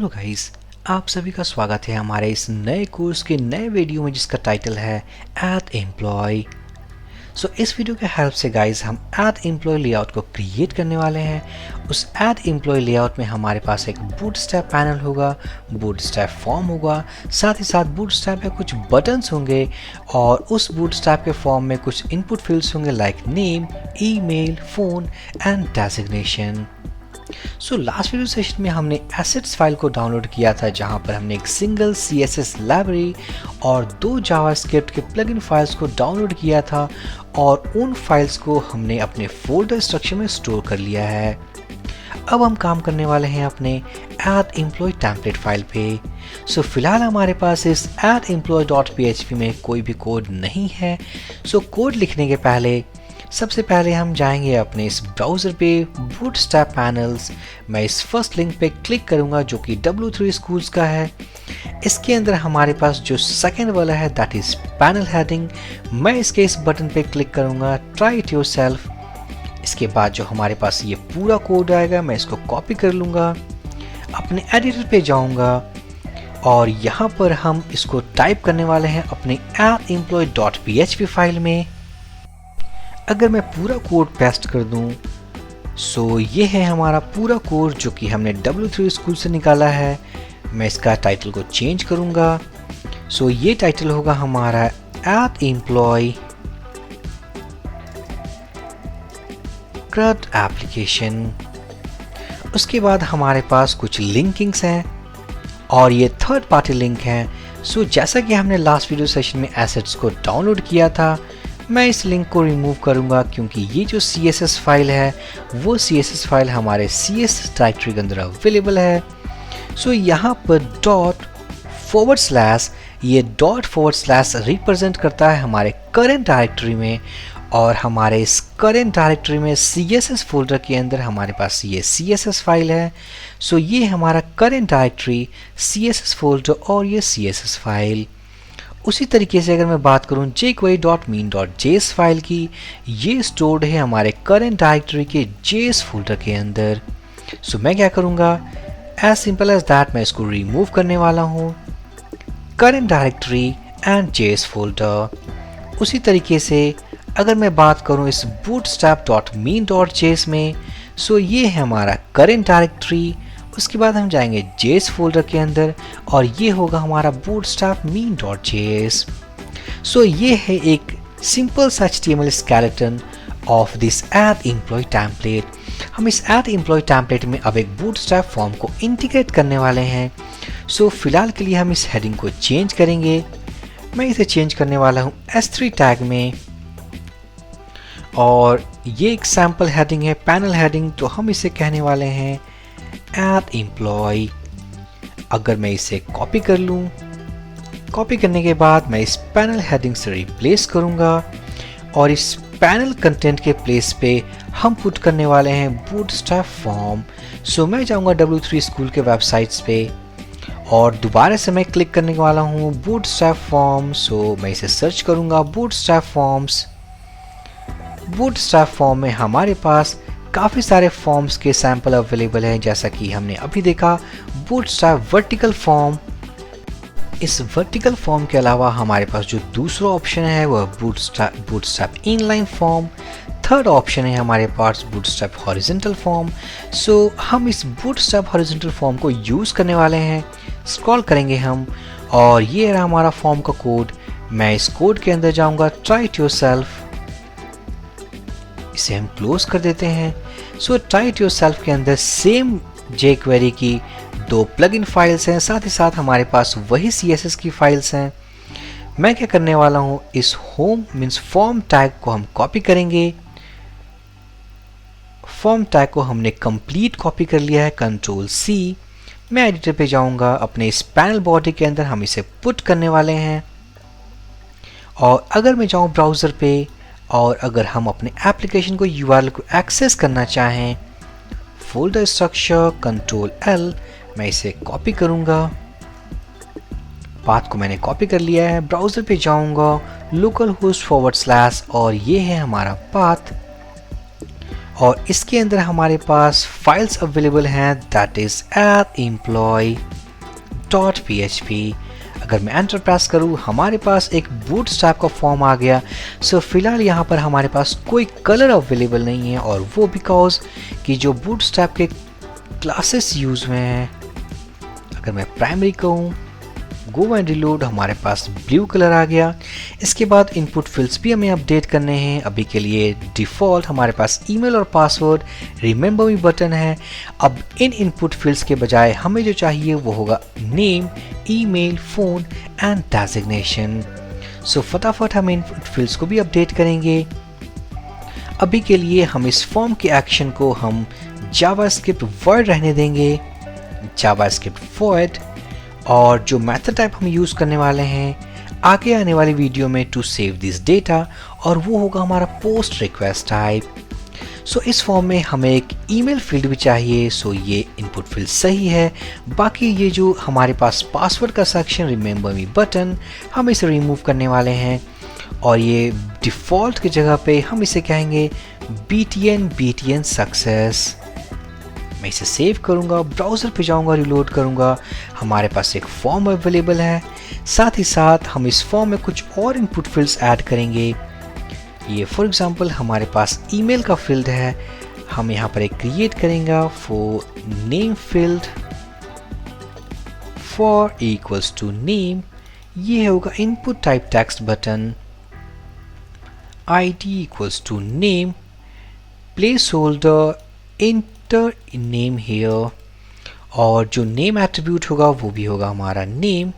Hello guys, आप सभी का स्वागत है हमारे इस नए कोर्स के नए वीडियो में जिसका टाइटल है एड एम्प्लॉय। इस वीडियो के हेल्प से गाइस हम एड एम्प्लॉय लेआउट को क्रिएट करने वाले हैं। उस एड एम्प्लॉय लेआउट में हमारे पास एक बूटस्ट्रैप पैनल होगा, बूटस्ट्रैप फॉर्म होगा, साथ ही साथ बूटस्ट्रैप में कुछ बटन्स होंगे और उस बूटस्ट्रैप के फॉर्म में कुछ इनपुट फील्ड्स होंगे like name, email, phone and designation. Last video session में हमने एसेट्स फाइल को डाउनलोड किया था, जहां पर हमने एक सिंगल CSS लाइब्रेरी और 2 जावास्क्रिप्ट के प्लगइन फाइल्स को डाउनलोड किया था और उन फाइल्स को हमने अपने फोल्डर स्ट्रक्चर में स्टोर कर लिया है। अब हम काम करने वाले हैं अपने एड एम्प्लॉय टेम्पलेट फाइल पे। फिलहाल हमारे पास इस addEmployee.php में कोई भी कोड नहीं है। कोड लिखने के पहले सबसे पहले हम जाएंगे अपने इस ब्राउज़र पे बूटस्ट्रैप पैनल्स। मैं इस फर्स्ट लिंक पे क्लिक करूंगा जो कि W3 स्कूल्स का है। इसके अंदर हमारे पास जो सेकंड वाला है दैट इज पैनल हेडिंग। मैं इसके इस बटन पे क्लिक करूंगा, ट्राई इट योरसेल्फ। इसके बाद जो हमारे पास ये पूरा कोड आएगा मैं इसको कॉपी कर लूँगा, अपने एडिटर पे जाऊँगा और यहाँ पर हम इसको टाइप करने वाले हैं अपने addEmployee.php फाइल में। अगर मैं पूरा कोड पेस्ट कर दूं ये है हमारा पूरा कोड जो कि हमने W3 स्कूल से निकाला है। मैं इसका टाइटल को चेंज करूंगा। ये टाइटल होगा हमारा एड एम्प्लॉय CRUD एप्लीकेशन। उसके बाद हमारे पास कुछ लिंकिंग्स हैं और ये थर्ड पार्टी लिंक हैं। जैसा कि हमने लास्ट वीडियो सेशन में एसेट्स को डाउनलोड किया था, मैं इस लिंक को रिमूव करूंगा क्योंकि ये जो CSS फाइल है वो CSS फाइल हमारे CSS डायरेक्टरी के अंदर अवेलेबल है। यहाँ पर ये डॉट// रिप्रेजेंट करता है हमारे करेंट डायरेक्टरी में और हमारे इस करेंट डायरेक्टरी में CSS फोल्डर के अंदर हमारे पास ये CSS फाइल है। ये हमारा करेंट डायरेक्टरी, CSS फोल्डर और ये CSS फाइल। उसी तरीके से अगर मैं बात करूं jQuery.mean.js फाइल की, ये स्टोर्ड है हमारे करंट डायरेक्टरी के JS फोल्डर के अंदर। मैं क्या करूंगा, एज सिंपल एज दैट मैं इसको रिमूव करने वाला हूं, current directory and JS folder. उसी तरीके से अगर मैं बात करूं इस bootstrap.mean.js में, ये है हमारा करंट डायरेक्टरी। उसके बाद हम जाएंगे JS फोल्डर के अंदर और ये होगा हमारा bootstrap.mean.js। ये है एक सिंपल सा HTML skeleton of this add employee template. हम इस एड एम्प्लॉय टेम्पलेट में अब एक बूटस्ट्रैप फॉर्म को इंटीग्रेट करने वाले हैं। फिलहाल के लिए हम इस हेडिंग को चेंज करेंगे। मैं इसे चेंज करने वाला हूँ S3 टैग में और ये एक सैम्पल हेडिंग है, पैनल हेडिंग, तो हम इसे कहने वाले हैं एड एम्प्लॉय। अगर मैं इसे कॉपी कर लूं, कॉपी करने के बाद मैं इस पैनल हेडिंग से रिप्लेस करूंगा और इस पैनल कंटेंट के प्लेस पे हम पुट करने वाले हैं बूटस्ट्रैप फॉर्म। मैं जाऊंगा W3 स्कूल के वेबसाइट्स पे और दोबारा से मैं क्लिक करने वाला हूं बूटस्ट्रैप फॉर्म। मैं इसे सर्च करूंगा बूटस्ट्रैप फॉर्म्स। बूटस्ट्रैप फॉर्म में हमारे पास काफ़ी सारे फॉर्म्स के सैंपल अवेलेबल हैं, जैसा कि हमने अभी देखा बूटस्ट्रैप वर्टिकल फॉर्म। इस वर्टिकल फॉर्म के अलावा हमारे पास जो दूसरा ऑप्शन है वह bootstrap inline form. Third option है हमारे पास बूटस्ट्रैप हॉरिजॉन्टल फॉर्म। हम इस बूटस्ट्रैप हॉरिजॉन्टल फॉर्म को यूज़ करने वाले हैं। स्क्रॉल करेंगे हम और ये रहा हमारा फॉर्म का कोड। मैं इस कोड के अंदर जाऊँगा, ट्राई इट योरसेल्फ। इसे हम क्लोज कर देते हैं। ट्राई इट योरसेल्फ के अंदर सेम jQuery की 2 प्लगइन फाइल्स हैं, साथ ही साथ हमारे पास वही CSS की फाइल्स हैं। मैं क्या करने वाला हूं, इस होम मीन्स फॉर्म टैग को हम कॉपी करेंगे। फॉर्म टैग को हमने कंप्लीट कॉपी कर लिया है, Ctrl+C। मैं एडिटर पे जाऊंगा, अपने इस पैनल बॉडी के अंदर हम इसे पुट करने वाले हैं। और अगर मैं जाऊं ब्राउज़र पे और अगर हम अपने एप्लीकेशन को URL को एक्सेस करना चाहें, फोल्डर स्ट्रक्चर Ctrl+L, मैं इसे कॉपी करूंगा। पाथ को मैंने कॉपी कर लिया है। ब्राउज़र पे जाऊंगा, localhost// और ये है हमारा पाथ। और इसके अंदर हमारे पास फाइल्स अवेलेबल हैं, दैट इज athemployee.php। अगर मैं एंटर प्रेस करूँ हमारे पास एक बूटस्ट्रैप का फॉर्म आ गया। सो फिलहाल यहाँ पर हमारे पास कोई कलर अवेलेबल नहीं है, और वो बिकॉज कि जो बूटस्ट्रैप के क्लासेस यूज हुए हैं। अगर मैं प्राइमरी कहूँ, गो एंड रिलोड, हमारे पास ब्लू कलर आ गया। इसके बाद इनपुट फील्ड्स भी हमें अपडेट करने हैं। अभी के लिए डिफ़ॉल्ट हमारे पास ईमेल और पासवर्ड, रिमेंबर मी बटन है। अब इन इनपुट फील्ड्स के बजाय हमें जो चाहिए वो होगा name, email, phone and designation. So फटाफट हम इनपुट फील्ड्स को भी अपडेट करेंगे। अभी के लिए हम इस फॉर्म के एक्शन को हम जावास्क्रिप्ट वॉइड रहने देंगे, जावास्क्रिप्ट वॉइड। और जो मेथड टाइप हम यूज़ करने वाले हैं आगे आने वाली वीडियो में टू सेव दिस डेटा, और वो होगा हमारा पोस्ट रिक्वेस्ट टाइप। सो इस फॉर्म में हमें एक ईमेल फील्ड भी चाहिए। सो ये इनपुट फील्ड सही है। बाकी ये जो हमारे पास पासवर्ड का सेक्शन, रिमेंबर मी बटन, हम इसे रिमूव करने वाले हैं, और ये डिफ़ॉल्ट की जगह पे हम इसे कहेंगे btn सक्सेस। मैं इसे सेव करूंगा, ब्राउज़र पे जाऊंगा, रिलोड करूंगा, हमारे पास एक फॉर्म अवेलेबल है। साथ ही साथ हम इस फॉर्म में कुछ और इनपुट फील्ड्स ऐड करेंगे। ये फॉर एग्जांपल हमारे पास ईमेल का फील्ड है, हम यहाँ पर एक क्रिएट करेंगे for name field, for equals to name. ये होगा input type text button, id equals to name, placeholder name here, और जो नेम एट्रीब्यूट होगा वो भी होगा हमारा नेम।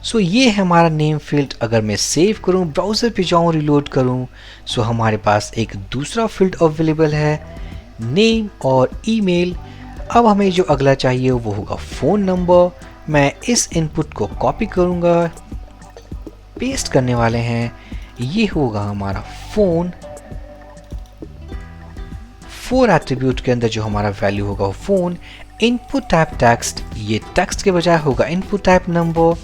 सो ये है हमारा नेम फील्ड। अगर मैं सेव करूं, ब्राउज़र पे जाऊं, रिलोड करूं, सो हमारे पास एक दूसरा फील्ड अवेलेबल है, नेम और ईमेल। अब हमें जो अगला चाहिए वो होगा फ़ोन नंबर। मैं इस इनपुट को कॉपी करूंगा, पेस्ट करने वाले हैं, ये होगा हमारा फ़ोन। फोर एट्रीब्यूट के अंदर जो हमारा वैल्यू होगा वो फ़ोन। इनपुट टाइप टेक्स्ट, ये टेक्स्ट के बजाय होगा इनपुट टाइप नंबर,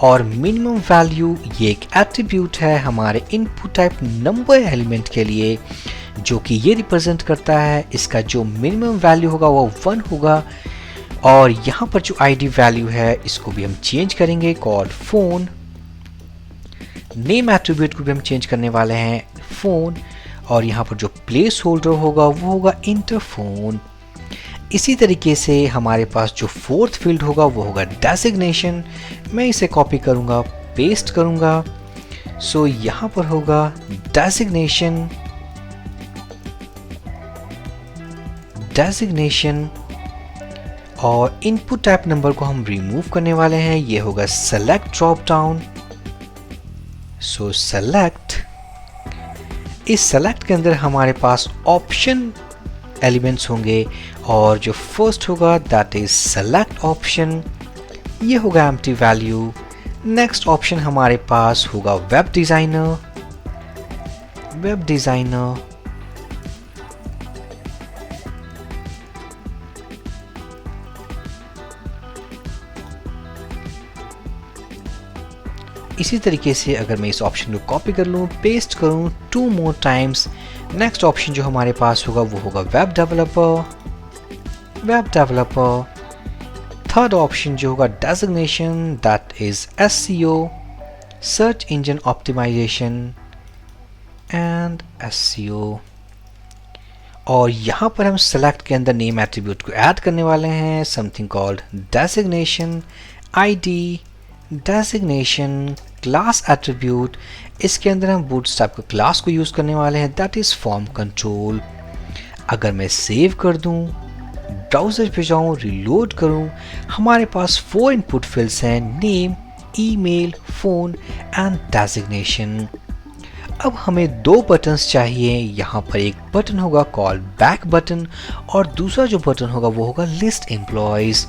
और मिनिमम वैल्यू ये एक एट्रीब्यूट है हमारे इनपुट टाइप नंबर एलिमेंट के लिए, जो कि ये रिप्रेजेंट करता है इसका जो मिनिमम वैल्यू होगा वो 1 होगा। और यहाँ पर जो आईडी वैल्यू है इसको भी हम चेंज करेंगे, कॉल्ड फ़ोन। नेम एट्रीब्यूट को भी हम चेंज करने वाले हैं, फ़ोन। और यहाँ पर जो प्लेस होल्डर होगा वो होगा इंटरफोन। इसी तरीके से हमारे पास जो फोर्थ फील्ड होगा वो होगा डेजिग्नेशन। मैं इसे कॉपी करूँगा, पेस्ट करूँगा। सो यहाँ पर होगा डेजिग्नेशन, और इनपुट टाइप नंबर को हम रिमूव करने वाले हैं, ये होगा सेलेक्ट ड्रॉप डाउन। सो सेलेक्ट, इस सेलेक्ट के अंदर हमारे पास ऑप्शन एलिमेंट्स होंगे, और जो फर्स्ट होगा दैट इज सेलेक्ट ऑप्शन, ये होगा एम्प्टी वैल्यू। नेक्स्ट ऑप्शन हमारे पास होगा वेब डिज़ाइनर। इसी तरीके से अगर मैं इस ऑप्शन को कॉपी कर लूँ, पेस्ट करूँ 2 मोर टाइम्स, नेक्स्ट ऑप्शन जो हमारे पास होगा वो होगा वेब डेवलपर। थर्ड ऑप्शन जो होगा designation, that is SEO, search engine optimisation and SEO। और यहाँ पर हम सेलेक्ट के अंदर नेम एट्रीब्यूट को ऐड करने वाले हैं, something called designation ID designation class attribute. इसके अंदर हम बूटस्ट्रैप के क्लास को यूज़ करने वाले हैं, दैट इज़ फॉर्म कंट्रोल। अगर मैं सेव कर दूं, ब्राउज़र पे जाऊं, रिलोड करूं, हमारे पास 4 इनपुट फील्ड्स हैं, name, email, phone and designation. अब हमें 2 बटन्स चाहिए। यहाँ पर एक बटन होगा कॉल्ड बैक बटन, और दूसरा जो बटन होगा वो होगा लिस्ट एम्प्लॉयज़।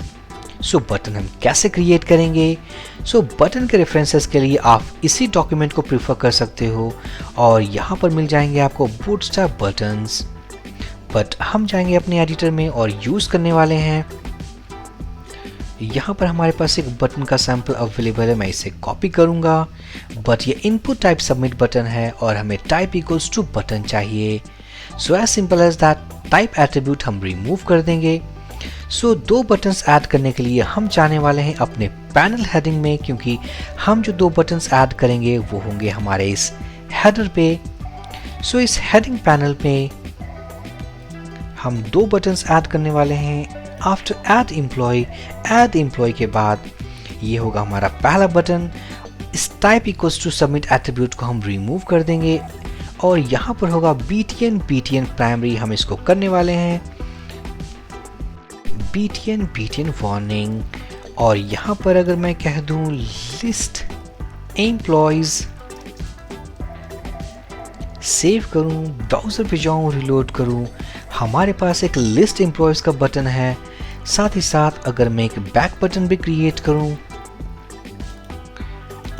सो बटन हम कैसे क्रिएट करेंगे? सो बटन के रेफरेंसेस के लिए आप इसी डॉक्यूमेंट को प्रीफर कर सकते हो, और यहाँ पर मिल जाएंगे आपको बूटस्ट्रैप बटन्स। बट हम जाएंगे अपने एडिटर में और यूज़ करने वाले हैं। यहाँ पर हमारे पास एक बटन का सैंपल अवेलेबल है, मैं इसे कॉपी करूँगा। बट ये इनपुट टाइप सबमिट बटन है और हमें टाइप इक्वल्स टू बटन चाहिए। So as simple as that type attribute हम रिमूव कर देंगे। सो दो बटन्स ऐड करने के लिए हम जाने वाले हैं अपने पैनल हेडिंग में, क्योंकि हम जो दो बटन्स ऐड करेंगे वो होंगे हमारे इस हेडर पे। सो इस हेडिंग पैनल में हम दो बटन्स ऐड करने वाले हैं। आफ्टर ऐड एम्प्लॉय के बाद ये होगा हमारा पहला बटन। इस type equals to submit attribute को हम रिमूव कर देंगे और यहाँ पर होगा btn प्राइमरी, हम इसको करने वाले हैं btn वार्निंग। और यहाँ पर अगर मैं कह दूं लिस्ट एम्प्लॉयज, सेव करूं, ब्राउजर पे जाऊं, रिलोड करूं, हमारे पास एक लिस्ट एम्प्लॉयज का बटन है। साथ ही साथ अगर मैं एक बैक बटन भी क्रिएट करूं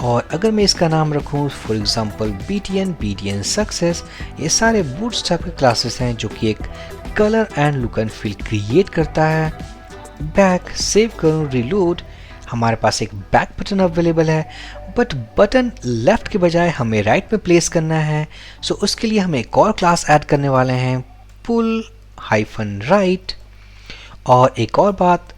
और अगर मैं इसका नाम रखूं फॉर एग्जांपल btn सक्सेस, ये सारे बूटस्ट्रैप के क्लासेस हैं जो कि एक colour and look and feel create करता है। बैक, सेव करूं, रिलोड, हमारे पास एक बैक बटन अवेलेबल है, बट बटन लेफ्ट के बजाय हमें राइट में प्लेस करना है। सो उसके लिए हम एक और क्लास ऐड करने वाले हैं pull-right। और एक और बात,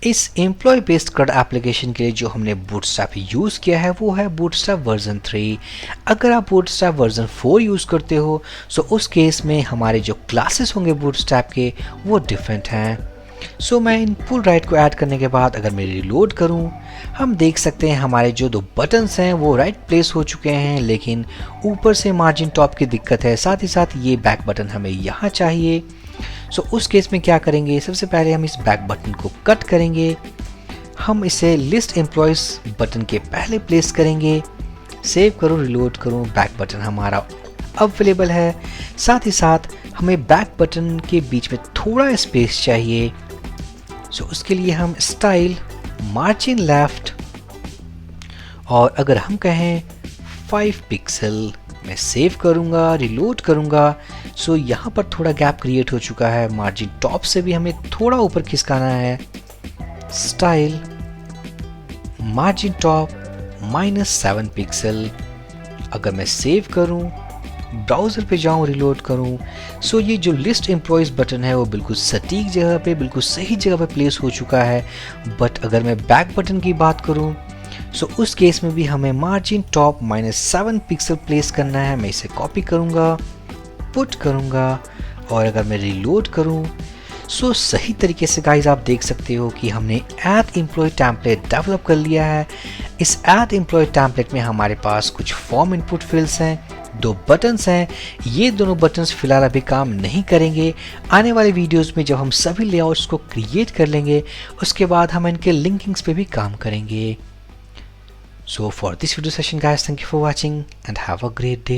इस एम्प्लॉय बेस्ड CRUD एप्लीकेशन के लिए जो हमने बूटस्ट्रैप यूज़ किया है वो है बूटस्ट्रैप वर्जन 3। अगर आप बूटस्ट्रैप वर्जन 4 यूज़ करते हो सो उस केस में हमारे जो क्लासेस होंगे बूटस्ट्रैप के वो डिफरेंट हैं। सो मैं इन पुल राइट को ऐड करने के बाद अगर मैं रिलोड करूं, हम देख सकते हैं हमारे जो दो बटन्स हैं वो राइट प्लेस हो चुके हैं, लेकिन ऊपर से मार्जिन टॉप की दिक्कत है। साथ ही साथ ये बैक बटन हमें यहाँ चाहिए। सो उस केस में क्या करेंगे, सबसे पहले हम इस बैक बटन को कट करेंगे, हम इसे लिस्ट एम्प्लॉयज बटन के पहले प्लेस करेंगे। सेव करूं, रिलोड करूं, बैक बटन हमारा अवेलेबल है। साथ ही साथ हमें बैक बटन के बीच में थोड़ा स्पेस चाहिए। सो उसके लिए हम स्टाइल, मार्जिन लेफ्ट, और अगर हम कहें 5 पिक्सल, मैं सेव करूंगा, रिलोड करूंगा। सो यहाँ पर थोड़ा गैप क्रिएट हो चुका है, मार्जिन टॉप से भी हमें थोड़ा ऊपर खिसकाना है। Style, margin top -7 pixel. अगर मैं सेव करूं, ब्राउज़र पे जाऊं, रिलोड करूं, सो ये जो लिस्ट एम्प्लॉयज बटन है वो बिल्कुल सटीक जगह पे, बिल्कुल सही जगह पे प्लेस हो चुका है। बट अगर मैं बैक बटन की बात करूं सो उस केस में भी हमें मार्जिन टॉप -7 पिक्सल प्लेस करना है। मैं इसे कॉपी करूंगा, पुट करूंगा, और अगर मैं रिलोड करूं सो सही तरीके से गाइज आप देख सकते हो कि हमने ऐड एम्प्लॉय टेम्पलेट डेवलप कर लिया है। इस ऐड एम्प्लॉय टेम्पलेट में हमारे पास कुछ फॉर्म इनपुट फील्ड्स हैं, दो बटन्स हैं। ये दोनों बटन्स फिलहाल अभी काम नहीं करेंगे। आने वाले वीडियोस में जब हम सभी लेआउट्स को क्रिएट कर लेंगे उसके बाद हम इनके लिंकिंग्स पे भी काम करेंगे। So for this video session guys, thank you for watching and have a great day.